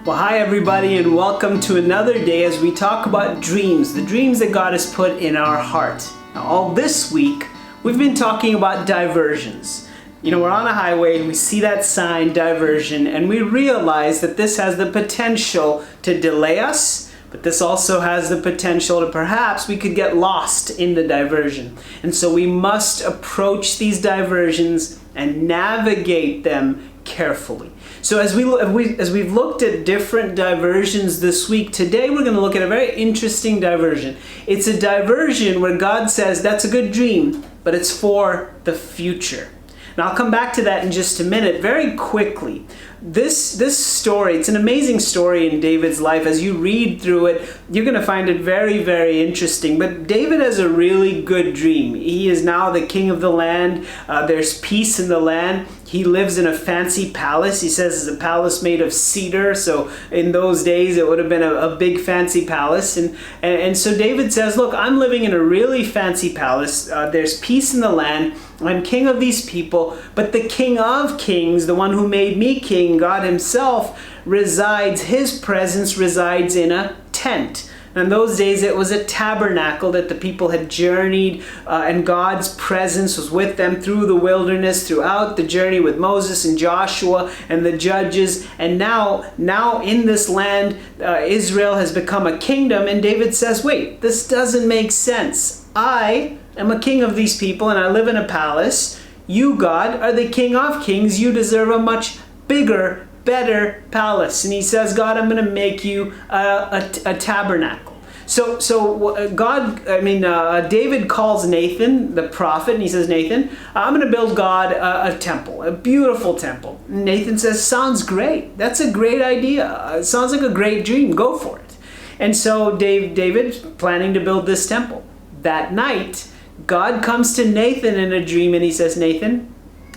Well, hi everybody, and welcome to another day as we talk about dreams, the dreams that God has put in our heart. Now, all this week, we've been talking about diversions. You know, we're on a highway and we see that sign, diversion, and we realize that this has the potential to delay us, but this also has the potential to perhaps we could get lost in the diversion. And so we must approach these diversions and navigate them carefully. So as we've looked at different diversions this week, today we're going to look at a very interesting diversion. It's a diversion where God says that's a good dream, but it's for the future. Now I'll come back to that in just a minute. Very quickly, this story, it's an amazing story in David's life. As you read through it, you're going to find it very, very interesting. But David has a really good dream. He is now the king of the land. There's peace in the land. He lives in a fancy palace. He says it's a palace made of cedar. So in those days, it would have been a big fancy palace. And so David says, look, I'm living in a really fancy palace. There's peace in the land. I'm king of these people. But the king of kings, the one who made me king, God himself, his presence resides in a tent. In those days, it was a tabernacle that the people had journeyed, and God's presence was with them through the wilderness, throughout the journey with Moses and Joshua and the judges. And now in this land, Israel has become a kingdom. And David says, wait, this doesn't make sense. I am a king of these people, and I live in a palace. You, God, are the king of kings. You deserve a much bigger, better palace. And he says, God, I'm going to make you a tabernacle. So David calls Nathan, the prophet, and he says, Nathan, I'm going to build God a temple, a beautiful temple. And Nathan says, sounds great. That's a great idea. It sounds like a great dream. Go for it. And so David's planning to build this temple. That night, God comes to Nathan in a dream and he says, Nathan,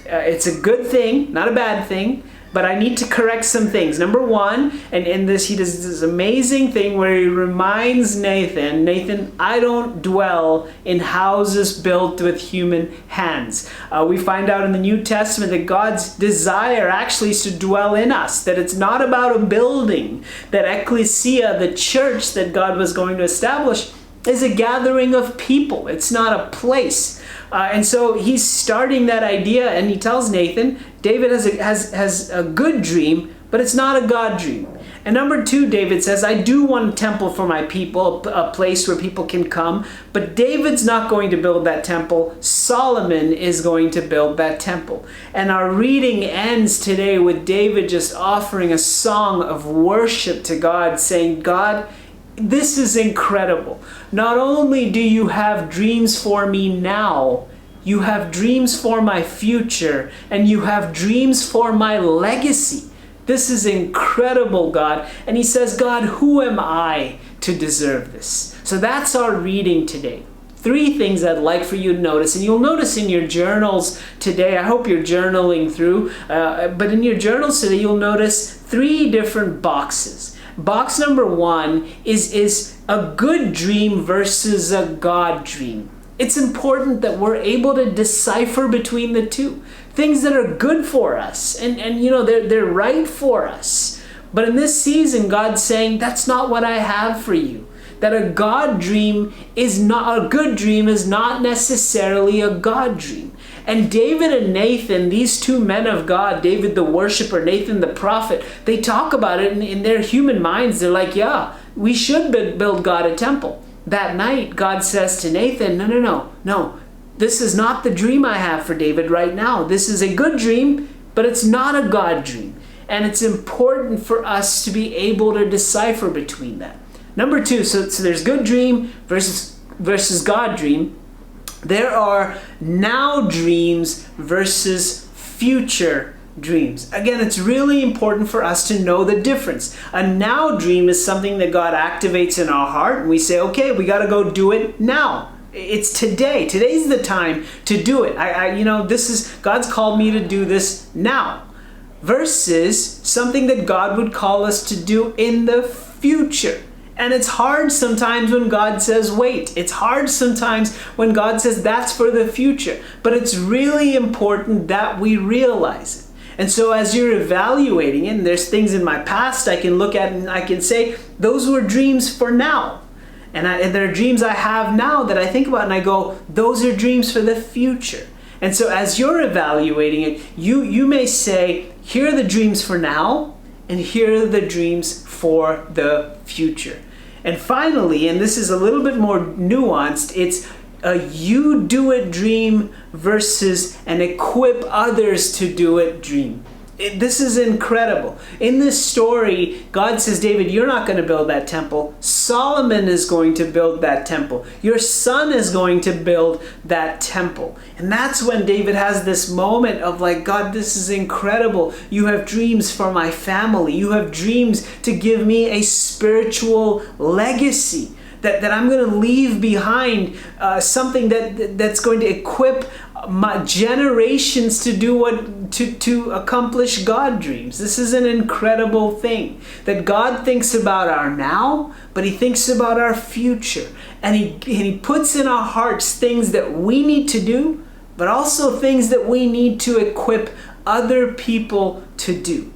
it's a good thing, not a bad thing, but I need to correct some things. Number one, and in this, he does this amazing thing where he reminds Nathan, I don't dwell in houses built with human hands. We find out in the New Testament that God's desire actually is to dwell in us, that it's not about a building, that ecclesia, the church that God was going to establish, is a gathering of people. It's not a place. And so he's starting that idea, and he tells Nathan, David has a good dream, but it's not a God dream. And number two, David says, I do want a temple for my people, a place where people can come, but David's not going to build that temple. Solomon is going to build that temple. And our reading ends today with David just offering a song of worship to God, saying, God, this is incredible. Not only do you have dreams for me now, you have dreams for my future, and you have dreams for my legacy. This is incredible, God. And he says, God, who am I to deserve this? So that's our reading today. Three things I'd like for you to notice, and you'll notice in your journals today, I hope you're journaling through, but in your journals today, you'll notice three different boxes. Box number one is a good dream versus a God dream. It's important that we're able to decipher between the two. Things that are good for us and you know, they're right for us. But in this season, God's saying, that's not what I have for you. That a God dream is not, a good dream is not necessarily a God dream. And David and Nathan, these two men of God, David the worshiper, Nathan the prophet, they talk about it in their human minds. They're like, yeah, we should build God a temple. That night, God says to Nathan, no, this is not the dream I have for David right now. This is a good dream, but it's not a God dream. And it's important for us to be able to decipher between that. Number two, so there's good dream versus God dream. There are now dreams versus future dreams. Again, it's really important for us to know the difference. A now dream is something that God activates in our heart, and we say, okay, we got to go do it now. It's today. Today's the time to do it. God's called me to do this now. Versus something that God would call us to do in the future. And it's hard sometimes when God says, wait. It's hard sometimes when God says that's for the future. But it's really important that we realize it. And so as you're evaluating it, and there's things in my past I can look at and I can say, those were dreams for now. And there are dreams I have now that I think about and I go, those are dreams for the future. And so as you're evaluating it, you may say, here are the dreams for now, and here are the dreams for the future. And finally, and this is a little bit more nuanced, it's a you do it dream versus an equip others to do it dream. This is incredible. In this story, God says, David, you're not going to build that temple. Solomon is going to build that temple. Your son is going to build that temple. And that's when David has this moment of like, God, this is incredible. You have dreams for my family. You have dreams to give me a spiritual legacy. That I'm going to leave behind something that's going to equip my generations to do to accomplish God dreams. This is an incredible thing that God thinks about our now, but He thinks about our future, and He puts in our hearts things that we need to do, but also things that we need to equip other people to do.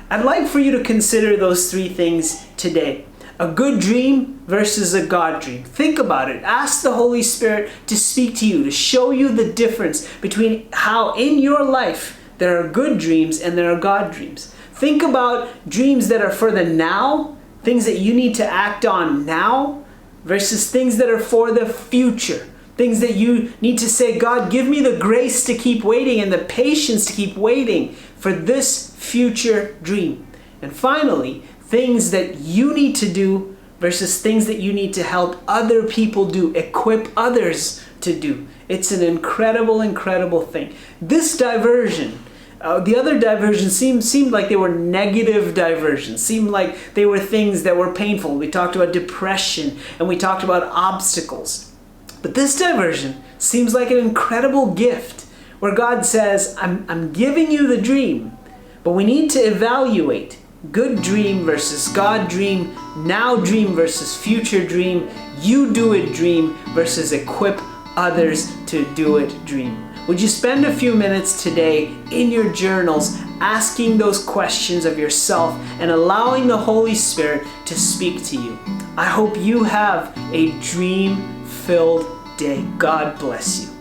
I'd like for you to consider those three things today. A good dream versus a God dream. Think about it. Ask the Holy Spirit to speak to you, to show you the difference between how in your life there are good dreams and there are God dreams. Think about dreams that are for the now, things that you need to act on now, versus things that are for the future. Things that you need to say, God, give me the grace to keep waiting and the patience to keep waiting for this future dream. And finally, things that you need to do versus things that you need to help other people do, equip others to do. It's an incredible, incredible thing. This diversion, the other diversions seemed like they were negative diversions, seemed like they were things that were painful. We talked about depression and we talked about obstacles. But this diversion seems like an incredible gift where God says, I'm giving you the dream, but we need to evaluate good dream versus God dream, now dream versus future dream, you do it dream versus equip others to do it dream. Would you spend a few minutes today in your journals asking those questions of yourself and allowing the Holy Spirit to speak to you? I hope you have a dream-filled day. God bless you.